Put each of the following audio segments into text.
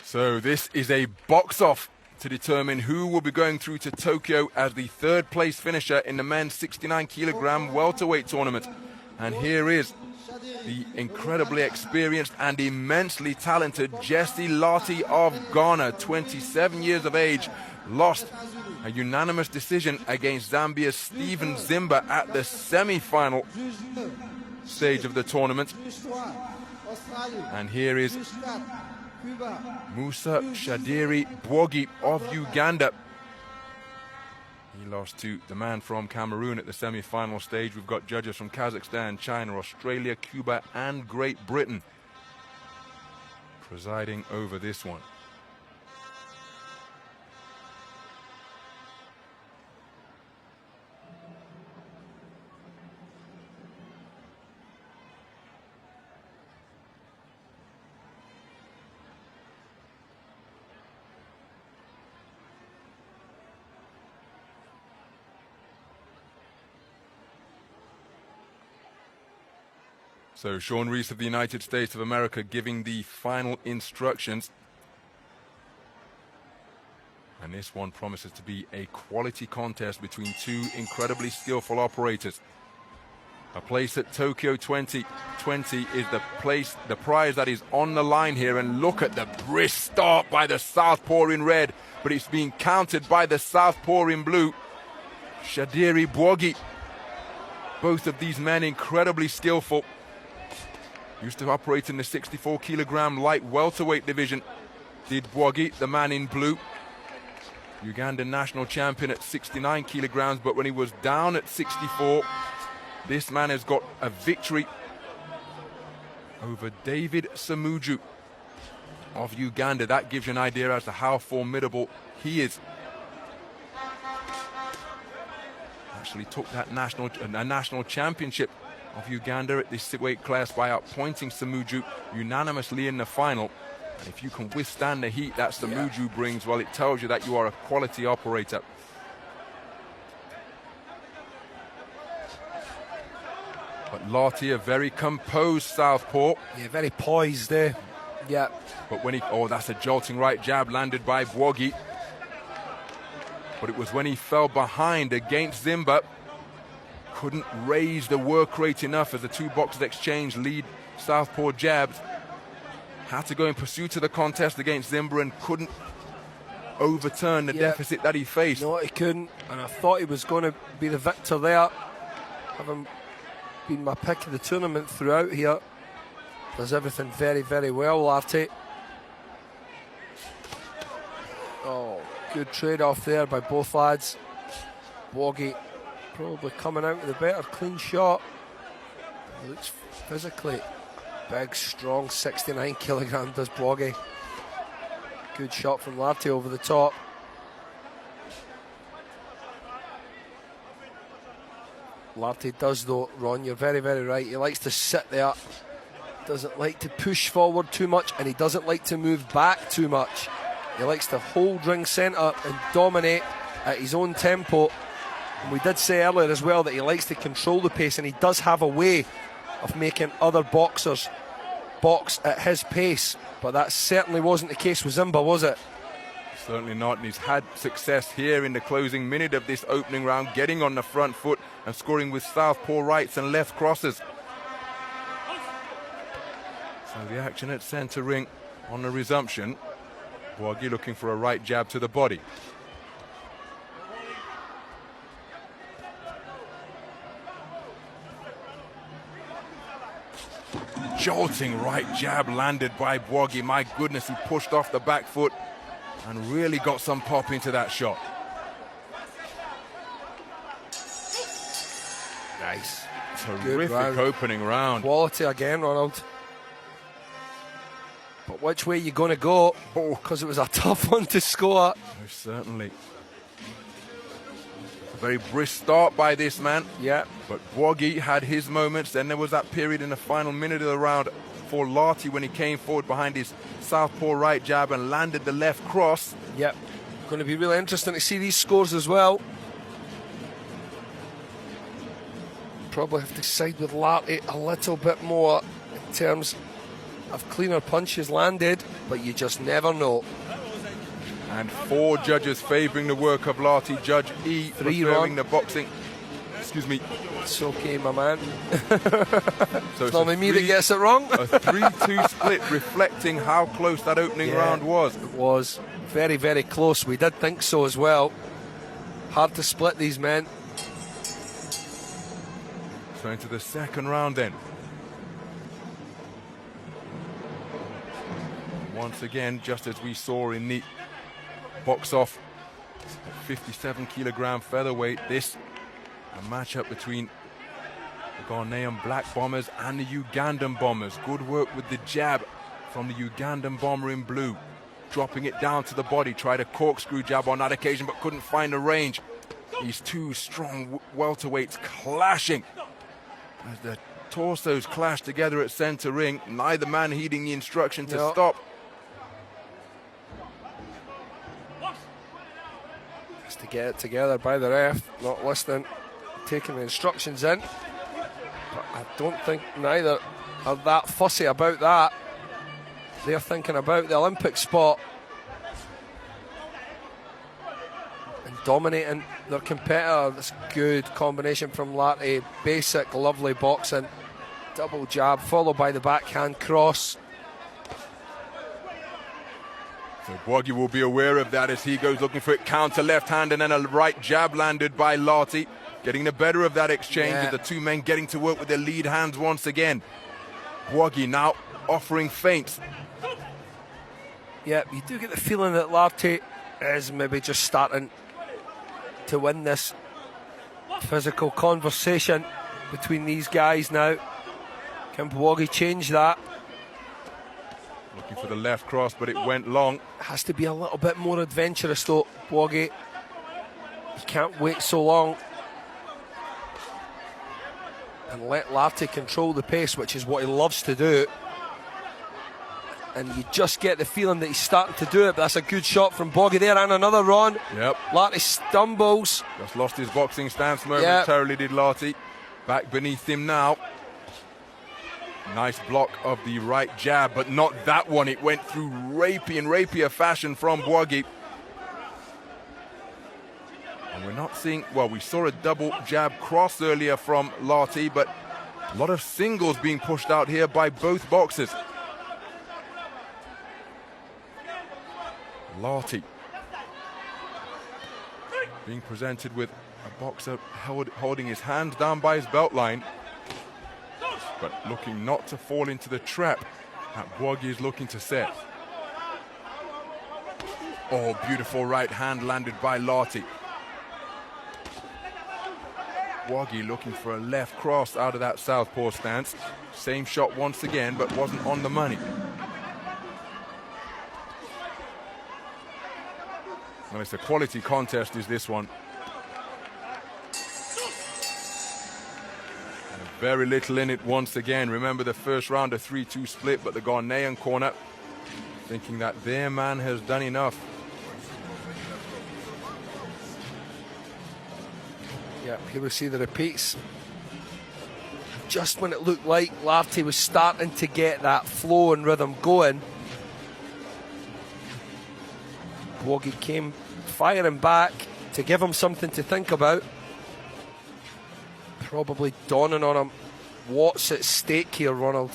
So this is a box-off to determine who will be going through to Tokyo as the third-place finisher in the men's 69-kilogram welterweight tournament. And here is the incredibly experienced and immensely talented Jessie Lartey of Ghana, 27 years of age, lost a unanimous decision against Zambia's Stephen Zimba at the semi-final stage of the tournament. And here is Musa Bwogi of Uganda. He lost to the man from Cameroon at the semi-final stage. We've got judges from Kazakhstan, China, Australia, Cuba, and Great Britain presiding over this one. So Sean Reese of the United States of America giving the final instructions. And this one promises to be a quality contest between two incredibly skillful operators. A place at Tokyo 2020 is the prize that is on the line here. And look at the brisk start by the southpaw in red, but it's being countered by the southpaw in blue, Sadir Bwogi. Both of these men incredibly skillful. Used to operate in the 64-kilogram light welterweight division, did Bwogi, the man in blue. Ugandan national champion at 69 kilograms, but when he was down at 64, this man has got a victory over David Samuju of Uganda. That gives you an idea as to how formidable he is. Actually took that national championship of Uganda at this weight class by outpointing Samuju unanimously in the final. And if you can withstand the heat that Samuju brings, well, it tells you that you are a quality operator. But Lartey, a very composed southpaw. Yeah, very poised there. Yeah. But when he, that's a jolting right jab landed by Bwogi. But it was when he fell behind against Zimba, couldn't raise the work rate enough as the two boxers exchanged lead southpaw jabs. Had to go in pursuit of the contest against Zimba and couldn't overturn the deficit that he faced. No, he couldn't, and I thought he was going to be the victor there. Having been my pick of the tournament throughout here. Does everything very, very well, Lartey. Oh, good trade-off there by both lads. Bwogi probably coming out with a better clean shot. He looks physically big, strong, 69 kilogram does Bwogi. Good shot from Lartey over the top. Lartey does though, Ron, you're very, very right. He likes to sit there, doesn't like to push forward too much, and he doesn't like to move back too much. He likes to hold ring centre and dominate at his own tempo. And we did say earlier as well that he likes to control the pace, and he does have a way of making other boxers box at his pace. But that certainly wasn't the case with Zimba, was it? Certainly not, and he's had success here in the closing minute of this opening round, getting on the front foot and scoring with southpaw rights and left crosses. So the action at centre ring on the resumption. Bwogi looking for a right jab to the body. Jolting right jab landed by Bwogi. My goodness, he pushed off the back foot and really got some pop into that shot. Nice. Terrific opening round. Quality again, Ronald. But which way are you going to go? Because it was a tough one to score. Most certainly. A very brisk start by this man. Yeah. But Bwogi had his moments. Then there was that period in the final minute of the round for Lartey when he came forward behind his southpaw right jab and landed the left cross. Yep. Going to be really interesting to see these scores as well. probably have to side with Lartey a little bit more in terms of cleaner punches landed, but you just never know. And 4 judges favouring the work of Lartey. Judge E preferring the boxing. Excuse me. It's okay, my man. So it's not me that gets it wrong. A 3-2 split, reflecting how close that opening round was. It was very, very close. We did think so as well. Hard to split these men. So into the second round then. Once again, just as we saw in the box off 57-kilogram featherweight, this a matchup between the Ghanaian Black Bombers and the Ugandan Bombers. Good work with the jab from the Ugandan bomber in blue. Dropping it down to the body, tried a corkscrew jab on that occasion but couldn't find the range. These 2 strong welterweights clashing. As the torsos clash together at center ring, neither man heeding the instruction to stop. Just to get it together by the ref, not listening, taking the instructions in. But I don't think neither are that fussy about that. They're thinking about the Olympic spot and dominating their competitor. This good combination from Lartey. Basic, lovely boxing. Double jab followed by the backhand cross. So Bwogi will be aware of that as he goes looking for it. Counter left hand and then a right jab landed by Lartey. Getting the better of that exchange with the 2 men getting to work with their lead hands once again. Bwogi now offering feints. Yeah, you do get the feeling that Lartey is maybe just starting to win this physical conversation between these guys now. Can Bwogi change that? Looking for the left cross, but it went long. Has to be a little bit more adventurous though, Bwogi. You can't wait so long and let Lartey control the pace, which is what he loves to do. And you just get the feeling that he's starting to do it. But that's a good shot from Bwogi there, and another run. Yep. Lartey stumbles. Just lost his boxing stance momentarily, did Lartey. Back beneath him now. Nice block of the right jab, but not that one. It went through rapier fashion from Bwogi. And we're not seeing, well, we saw a double jab cross earlier from Lartey, but a lot of singles being pushed out here by both boxers. Lartey being presented with a boxer holding his hands down by his belt line, but looking not to fall into the trap that Bwogi is looking to set. Oh, beautiful right hand landed by Lartey. Bwogi looking for a left cross out of that southpaw stance. Same shot once again, but wasn't on the money. Well, it's a quality contest, is this one. And very little in it once again. Remember the first round, a 3-2 split, but the Ghanaian corner thinking that their man has done enough. Yeah, here we see the repeats. Just when it looked like Lartey was starting to get that flow and rhythm going, Bwogi came firing back to give him something to think about. Probably dawning on him what's at stake here, Ronald.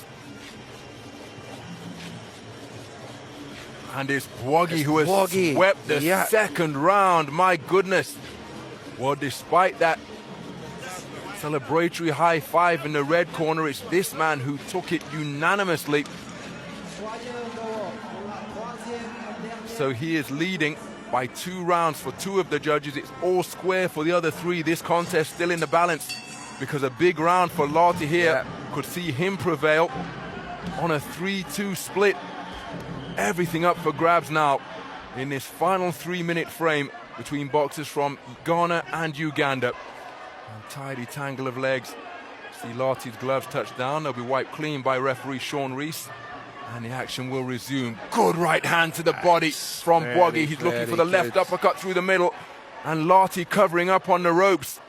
And it's Bwogi who has swept the second round. My goodness. Well, despite that celebratory high five in the red corner, it's this man who took it unanimously. So he is leading by 2 rounds for 2 of the judges. It's all square for the other 3. This contest still in the balance because a big round for Lartey here could see him prevail on a 3-2 split. Everything up for grabs now in this final 3-minute frame between boxers from Ghana and Uganda. A tidy tangle of legs. See Lartey's gloves touch down. They'll be wiped clean by referee Sean Rees. And the action will resume. Good right hand to the body from Bwogi. He's looking for the left uppercut through the middle. And Lartey covering up on the ropes.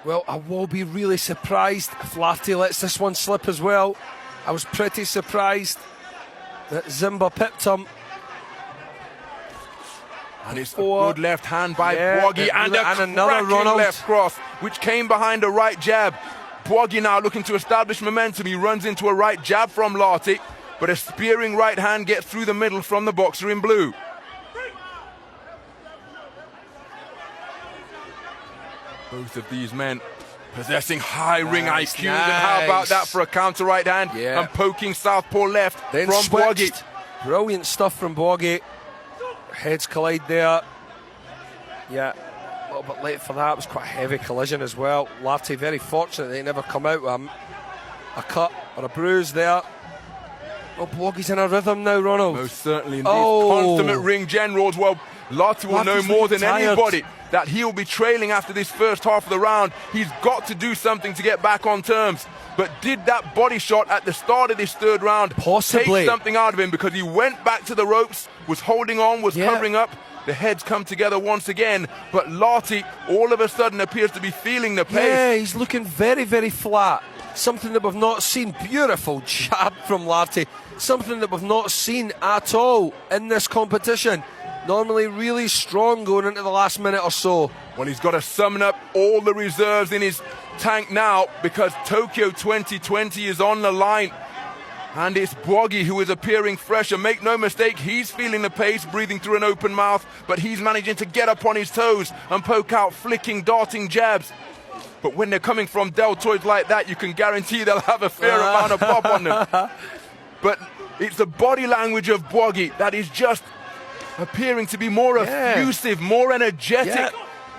Well, I will be really surprised if Lartey lets this one slip as well. I was pretty surprised that Zimba pipped him. And it's a good left hand by Bwogi, and another Ronald left cross, which came behind a right jab. Bwogi now looking to establish momentum. He runs into a right jab from Lartey, but a spearing right hand gets through the middle from the boxer in blue. Both of these men possessing high ring IQs, and how about that for a counter right hand and poking southpaw left then from Bwogi. Brilliant stuff from Bwogi. Heads collide there. Yeah, a little bit late for that. It was quite a heavy collision as well. Lartey very fortunate they never come out with a cut or a bruise there. Oh, Bwogi's in a rhythm now, Ronald. Most certainly. These consummate ring generals. Well, Lartey will know more than anybody that he'll be trailing after this first half of the round. He's got to do something to get back on terms. But did that body shot at the start of this third round possibly take something out of him? Because he went back to the ropes, was holding on, was covering up. The heads come together once again. But Lartey all of a sudden appears to be feeling the pace. Yeah, he's looking very, very flat. Something that we've not seen. Beautiful jab from Lartey. Something that we've not seen at all in this competition. Normally really strong going into the last minute or so. Well, he's got to summon up all the reserves in his tank now, because Tokyo 2020 is on the line. And it's Bwogi who is appearing fresh. And make no mistake, he's feeling the pace, breathing through an open mouth, but he's managing to get up on his toes and poke out flicking, darting jabs. But when they're coming from deltoids like that, you can guarantee they'll have a fair amount of pop on them. But it's the body language of Bwogi that is just appearing to be more effusive, more energetic.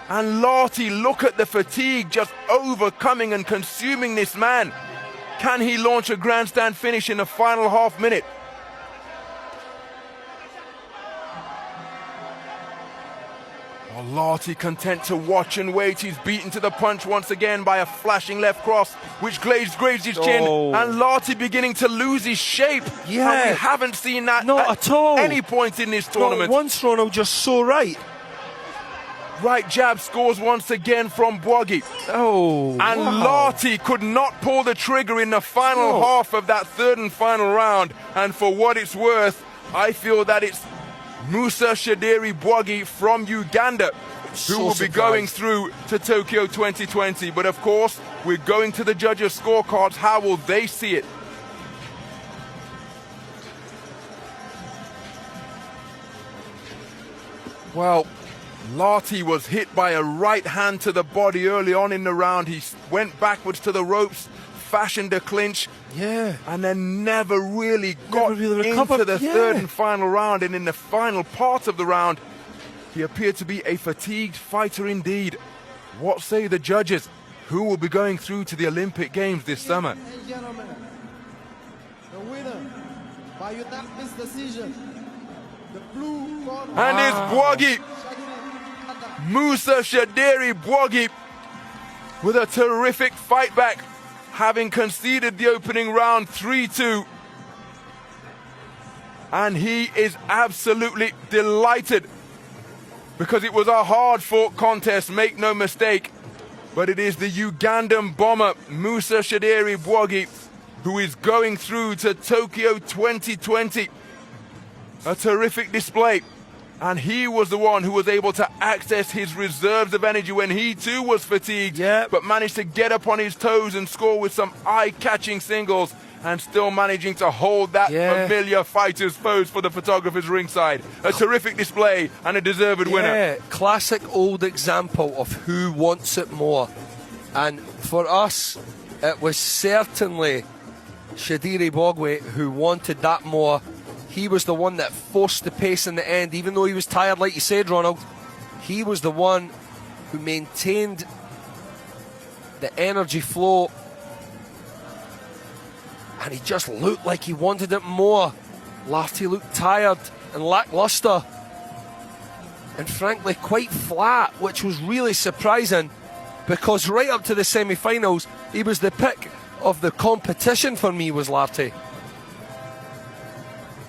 And Lartey, look at the fatigue just overcoming and consuming this man. Can he launch a grandstand finish in the final half minute? Well, Lartey content to watch and wait. He's beaten to the punch once again by a flashing left cross, which grazed his chin. And Lartey beginning to lose his shape. Yeah. And we haven't seen that at all. Any point in this tournament. Not once, Ronald, just so right. Right jab scores once again from Bwogi. And Lartey could not pull the trigger in the final half of that third and final round. And for what it's worth, I feel that it's Musa Bwogi from Uganda who will be going through to Tokyo 2020. But of course, we're going to the judges' scorecards. How will they see it? Well, Lartey was hit by a right hand to the body early on in the round. He went backwards to the ropes, fashioned a clinch, and then never really got into the third and final round. And in the final part of the round, he appeared to be a fatigued fighter indeed. What say the judges? Who will be going through to the Olympic Games this summer? And gentlemen, the winner by unanimous decision, the blue corner. And it's Bwogi. Musa Bwogi with a terrific fight back, having conceded the opening round 3-2. And he is absolutely delighted, because it was a hard-fought contest, make no mistake. But it is the Ugandan bomber, Musa Bwogi, who is going through to Tokyo 2020. A terrific display. And he was the one who was able to access his reserves of energy when he too was fatigued, but managed to get up on his toes and score with some eye-catching singles, and still managing to hold that familiar fighter's pose for the photographers ringside. A terrific display and a deserved winner. Classic old example of who wants it more. And for us, it was certainly Sadir Bwogi who wanted that more. He was the one that forced the pace in the end, even though he was tired, like you said, Ronald. He was the one who maintained the energy flow, and he just looked like he wanted it more. Lartey looked tired and lacklustre, and frankly quite flat, which was really surprising, because right up to the semi-finals, he was the pick of the competition for me, was Lartey.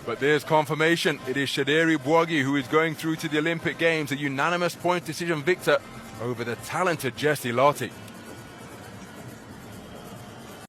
But there's confirmation. It is Sadir Bwogi who is going through to the Olympic Games, a unanimous point decision victor over the talented Jessie Lartey.